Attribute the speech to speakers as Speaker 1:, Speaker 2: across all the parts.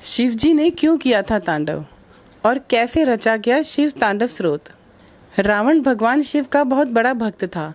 Speaker 1: शिवजी ने क्यों किया था तांडव और कैसे रचा गया शिव तांडव स्रोत। रावण भगवान शिव का बहुत बड़ा भक्त था।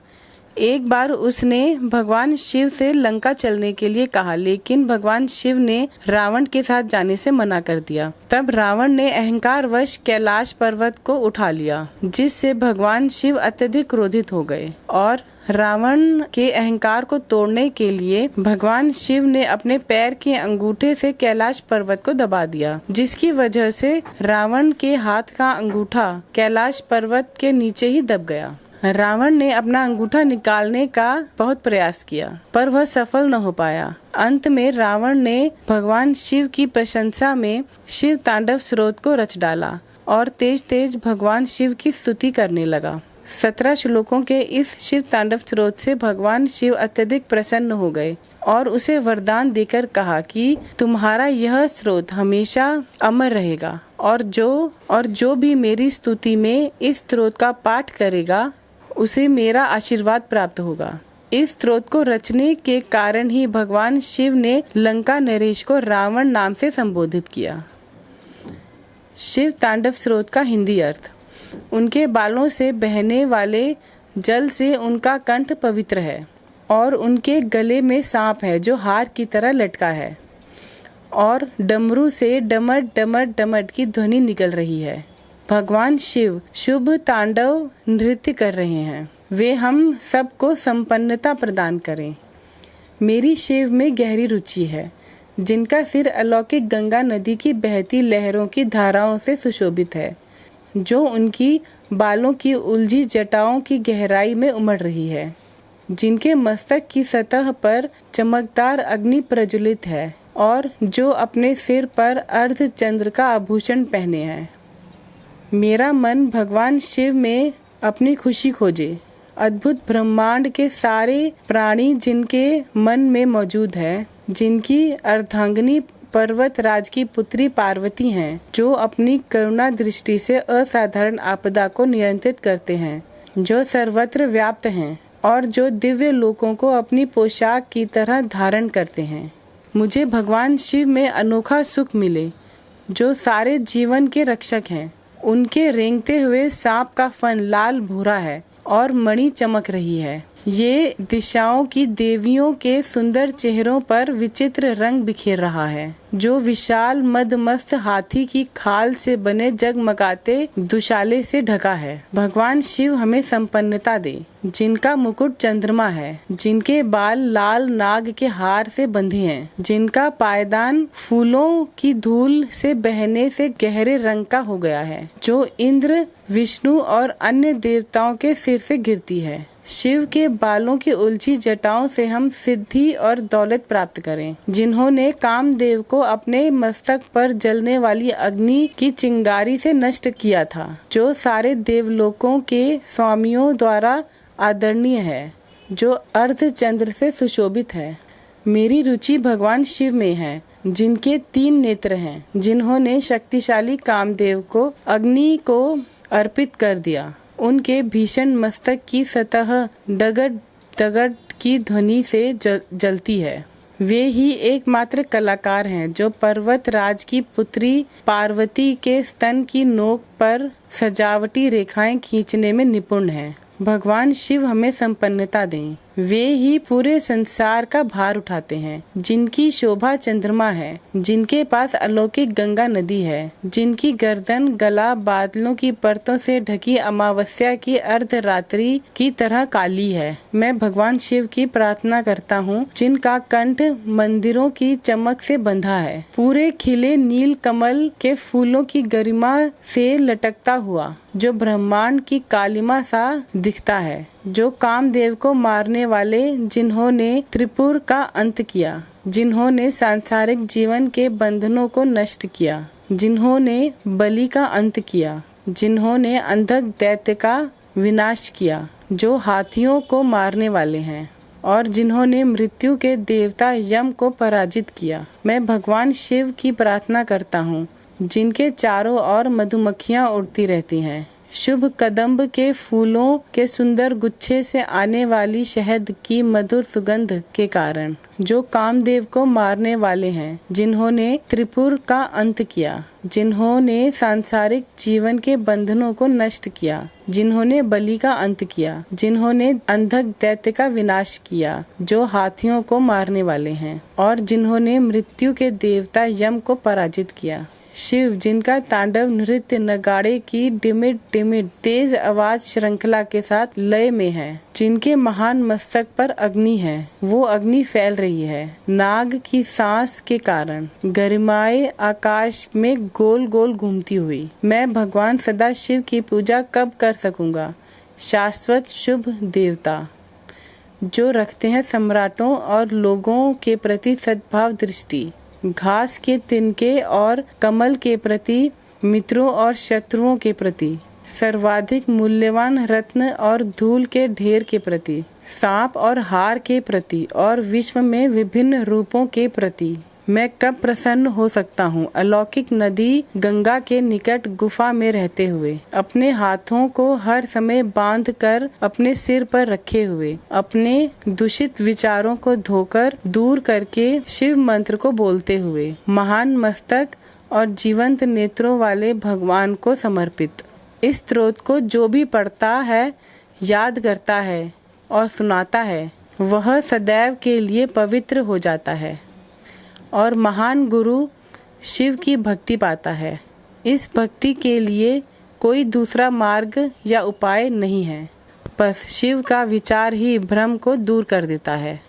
Speaker 1: एक बार उसने भगवान शिव से लंका चलने के लिए कहा, लेकिन भगवान शिव ने रावण के साथ जाने से मना कर दिया। तब रावण ने अहंकारवश कैलाश पर्वत को उठा लिया, जिससे भगवान शिव अत्यधिक क्रोधित हो गए और रावण के अहंकार को तोड़ने के लिए भगवान शिव ने अपने पैर के अंगूठे से कैलाश पर्वत को दबा दिया, जिसकी वजह से रावण के हाथ का अंगूठा कैलाश पर्वत के नीचे ही दब गया। रावण ने अपना अंगूठा निकालने का बहुत प्रयास किया, पर वह सफल न हो पाया। अंत में रावण ने भगवान शिव की प्रशंसा में शिव तांडव स्रोत को रच डाला और तेज तेज भगवान शिव की स्तुति करने लगा। 17 श्लोकों के इस शिव तांडव स्रोत से भगवान शिव अत्यधिक प्रसन्न हो गए और उसे वरदान देकर कहा कि तुम्हारा यह स्रोत हमेशा अमर रहेगा और जो भी मेरी स्तुति में इस स्रोत का पाठ करेगा उसे मेरा आशीर्वाद प्राप्त होगा। इस स्रोत को रचने के कारण ही भगवान शिव ने लंका नरेश को रावण नाम से संबोधित किया। शिव तांडव स्रोत का हिंदी अर्थ। उनके बालों से बहने वाले जल से उनका कंठ पवित्र है और उनके गले में सांप है जो हार की तरह लटका है और डमरू से डमट डमट डमट की ध्वनि निकल रही है। भगवान शिव शुभ तांडव नृत्य कर रहे हैं। वे हम सबको संपन्नता प्रदान करें। मेरी शिव में गहरी रुचि है, जिनका सिर अलौकिक गंगा नदी की बहती लहरों की धाराओं से सुशोभित है, जो उनकी बालों की उलझी जटाओं की गहराई में उमड़ रही है, जिनके मस्तक की सतह पर चमकदार अग्नि प्रज्वलित है और जो अपने सिर पर अर्ध चंद्र का आभूषण पहने हैं। मेरा मन भगवान शिव में अपनी खुशी खोजे। अद्भुत ब्रह्मांड के सारे प्राणी जिनके मन में मौजूद है, जिनकी अर्धांगिनी पर्वत राज की पुत्री पार्वती हैं, जो अपनी करुणा दृष्टि से असाधारण आपदा को नियंत्रित करते हैं, जो सर्वत्र व्याप्त हैं और जो दिव्य लोकों को अपनी पोशाक की तरह धारण करते हैं। मुझे भगवान शिव में अनोखा सुख मिले, जो सारे जीवन के रक्षक हैं। उनके रेंगते हुए सांप का फन लाल भूरा है और मणि चमक रही है। ये दिशाओं की देवियों के सुंदर चेहरों पर विचित्र रंग बिखेर रहा है, जो विशाल मदमस्त हाथी की खाल से बने जगमगाते दुशाले से ढका है। भगवान शिव हमें संपन्नता दे, जिनका मुकुट चंद्रमा है, जिनके बाल लाल नाग के हार से बंधे हैं, जिनका पायदान फूलों की धूल से बहने से गहरे रंग का हो गया है, जो इंद्र, विष्णु और अन्य देवताओं के सिर से गिरती है। शिव के बालों की उलझी जटाओं से हम सिद्धि और दौलत प्राप्त करें, जिन्होंने कामदेव को अपने मस्तक पर जलने वाली अग्नि की चिंगारी से नष्ट किया था, जो सारे देवलोकों के स्वामियों द्वारा आदरणीय है, जो अर्ध चंद्र से सुशोभित है। मेरी रुचि भगवान शिव में है, जिनके 3 नेत्र हैं, जिन्होंने शक्तिशाली कामदेव को अग्नि को अर्पित कर दिया। उनके भीषण मस्तक की सतह डगड डगड की ध्वनि से जलती है। वे ही एकमात्र कलाकार हैं जो पर्वत राज की पुत्री पार्वती के स्तन की नोक पर सजावटी रेखाएं खींचने में निपुण हैं। भगवान शिव हमें संपन्नता दें। वे ही पूरे संसार का भार उठाते हैं, जिनकी शोभा चंद्रमा है, जिनके पास अलौकिक गंगा नदी है, जिनकी गर्दन गला बादलों की परतों से ढकी अमावस्या की अर्धरात्रि की तरह काली है। मैं भगवान शिव की प्रार्थना करता हूँ, जिनका कंठ मंदिरों की चमक से बंधा है, पूरे खिले नील कमल के फूलों की गरिमा से लटकता हुआ, जो ब्रह्मांड की कालिमा सा दिखता है, जो कामदेव को मारने वाले, जिन्होंने त्रिपुर का अंत किया, जिन्होंने सांसारिक जीवन के बंधनों को नष्ट किया, जिन्होंने बलि का अंत किया, जिन्होंने अंधक दैत्य का विनाश किया, जो हाथियों को मारने वाले हैं और जिन्होंने मृत्यु के देवता यम को पराजित किया। मैं भगवान शिव की प्रार्थना करता हूँ, जिनके चारों ओर मधुमक्खियाँ उड़ती रहती हैं। शुभ कदम्ब के फूलों के सुंदर गुच्छे से आने वाली शहद की मधुर सुगंध के कारण, जो कामदेव को मारने वाले हैं, जिन्होंने त्रिपुर का अंत किया, जिन्होंने सांसारिक जीवन के बंधनों को नष्ट किया, जिन्होंने बलि का अंत किया, जिन्होंने अंधक दैत्य का विनाश किया जो हाथियों को मारने वाले हैं, और जिन्होंने मृत्यु के देवता यम को पराजित किया। शिव, जिनका तांडव नृत्य नगाड़े की डिमिड डिमिड तेज आवाज श्रृंखला के साथ लय में है, जिनके महान मस्तक पर अग्नि है, वो अग्नि फैल रही है नाग की सांस के कारण, गरिमाए आकाश में गोल गोल घूमती हुई। मैं भगवान सदा शिव की पूजा कब कर सकूंगा? शाश्वत शुभ देवता जो रखते हैं सम्राटों और लोगों के प्रति सद्भाव दृष्टि, घास के तिनके और कमल के प्रति, मित्रों और शत्रुओं के प्रति, सर्वाधिक मूल्यवान रत्न और धूल के ढेर के प्रति, सांप और हार के प्रति, और विश्व में विभिन्न रूपों के प्रति मैं कब प्रसन्न हो सकता हूँ? अलौकिक नदी गंगा के निकट गुफा में रहते हुए, अपने हाथों को हर समय बांध कर अपने सिर पर रखे हुए, अपने दूषित विचारों को धोकर दूर करके शिव मंत्र को बोलते हुए, महान मस्तक और जीवंत नेत्रों वाले भगवान को समर्पित। इस स्तोत्र को जो भी पढ़ता है, याद करता है और सुनाता है, वह सदैव के लिए पवित्र हो जाता है और महान गुरु शिव की भक्ति पाता है। इस भक्ति के लिए कोई दूसरा मार्ग या उपाय नहीं है, बस शिव का विचार ही भ्रम को दूर कर देता है।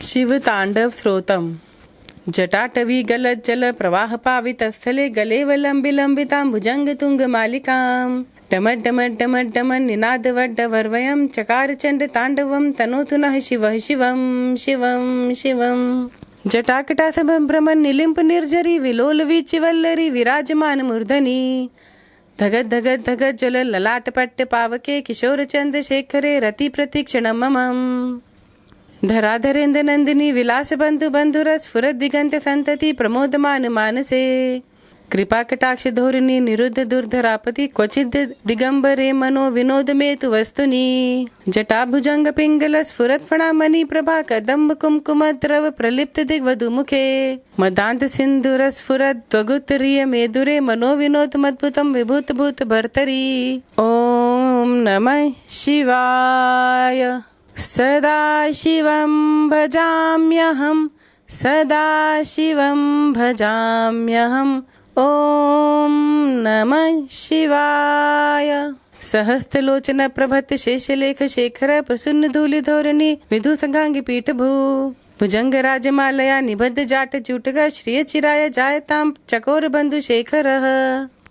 Speaker 1: शिव तांडव स्रोतम जटाटवी गलत जल प्रवाह पावित स्थले गलेव लंबितां भुजंग तुंग मालिकां डमट डमट डमट डमन निनाद वड्डवर्वयं चकार चंड तांडवं तनोतु नः शिवः शिवं शिवं शिवं। जटाकटा भ्रमण निलिम्प निर्जरी विलोल वीचिवल्लरी विराजमान मूर्धनि धगत धगत धगत ज्वल ललाट पट्ट पावके किशोर चंद शेखरे रति प्रतीक्षण ममम् धराधरेन्द्र नंदिनी विलास बंधु बंधुरस फुरत दिगंत संतति प्रमोदमान मानसे कृपा कटाक्ष धोरिणी निरुद्ध दुर्धरापति क्वचिद दिगंबरे मनो विनोद में तु वस्तुनि जटा भुजंग पिंगल स्फुरत फणामणि प्रभा कदम्ब कुमकुम द्रव प्रलिप्त दिग्वधु मुखे मदांत सिंधुर स्फुरत त्वगुत्तरीय मेदुरे मनो विनोद मद्भुतम विभूत भूत भर्तरी। ओम नमः शिवाय। सदा शिवं भजाम्यहं सदा शिवं भजाम्यहम्। ओम नमः शिवाय। सहस्त्रलोचन प्रभत शेषलेख शेखर प्रसन्न धूलि धोरणी विधु संघांगी पीठ भू भुजंग राजमालया निबद्ध जाट जूटगा श्रिय चिराय जायतां चकोर बंधु शेखरः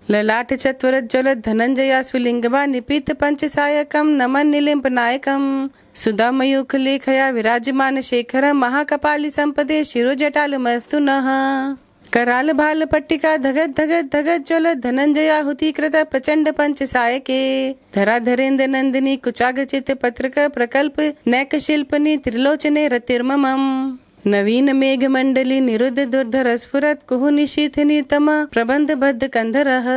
Speaker 1: ललाट चत्वरत ज्वलत धनंजयास्विलिंगबा निपीत पंच सायकम नमन निलिम्प नायकम सुधा मयूख लेखया विराजमान शेखर महाकपाली संपदे शिरो जटाल मस्तु नः कराल भाल पट्टिका धगत धगत धगत ज्वलत धनंजयाहुति कृत प्रचंड पंच सायके धराधरेन्द्र नंदिनी कुचाग्रचित पत्रक प्रकल्प नैक शिल्पनि त्रिलोचने रतिर्ममम् नवीन मेघ मंडली निरुद्ध दुर्धर स्फुरत कुहु निशीथनि तम प्रबंध बद्ध कंधरः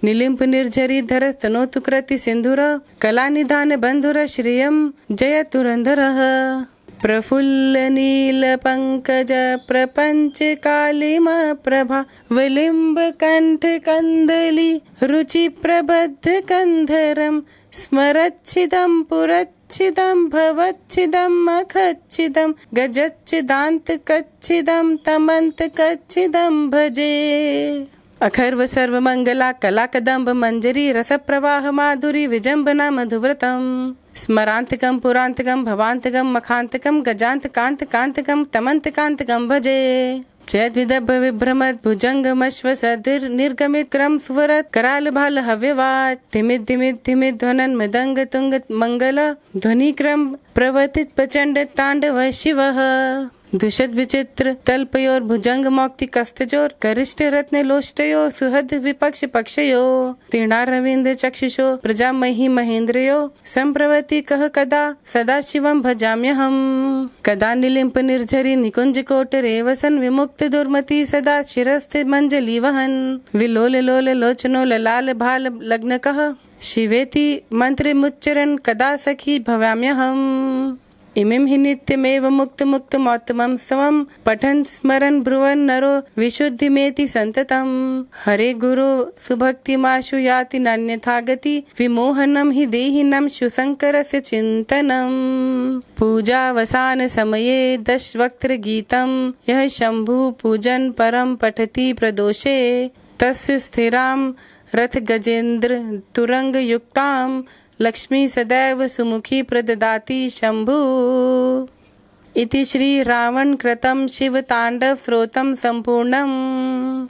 Speaker 1: निलिम्प निर्झरी धर स्तनोतु कृति सिंधुर कला निधान बंधुर श्रियम जय तुरंधरः प्रफुल्ल नील पंकज प्रपंच कालिम प्रभा विलिम्ब कंठ कंदली रुचि प्रबद्ध कंधरम स्मरच्छिदं पुरच्छिदं भवच्छिदं अखच्छिदं गजच्छिदांत कच्छिदं तमंत कच्छिदं भजे। अखर्व सर्व मंगला कला कदम्ब मंजरी रस प्रवाह माधुरी विजंबना मधुव्रतम स्मरांतकम पुरांतकम भवांतकम मखांतकम गजांत कांत कांतकम तमंत कांतकम भजे। चैद्विदभ विभ्रमत भुजंगमश्व सदिर निर्गमित क्रम स्वरत कराल भाल हव्यवाट धिमित धिमित धिमित ध्वनन मृदंग तुंग मंगल ध्वनि क्रम प्रवर्तित प्रचंड तांडव शिवः दुषद विचित्र तल्पयोर भुजंग मौक्ति कस्तजोर गरिष्ठ रत्न लोष्टयो सुहद विपक्ष पक्षयो तीर्णा रविंद्र चक्षुषो प्रजा मही महेंद्रयो संप्रवति कह कदा सदा शिवम भजाम्यहम कदा निलिंप निर्झरी निकुंज कोटरे वसन विमुक्त दुर्मति सदा शिरस्ते मंजलि वहन विलोल लोल लोचनो ललाल भाल लग्न कह शिवेति मंत्र मुच्चरण कदा सखी भवाम्यहम इमिं हि नित्यमेव मुक्त मुक्त मौत्तमं समं पठन् स्मरन् ब्रुवन् नरो विशुद्धिमेति संततम हरे गुरु सुभक्तिमाशु याति नान्यथा गति विमोहनं हि देहिनं शुशंकरस्य चिन्तनम् पूजावसान समये दशवक्त्र गीतं यः शंभु पूजन परम पठति प्रदोषे तस्य स्थिरां रथ गजेन्द्र तुरंग युक्तां लक्ष्मी सदैव सुमुखी प्रददाति शंभु इति श्री रावण कृतं शिव तांडव स्रोतं संपूर्णम्।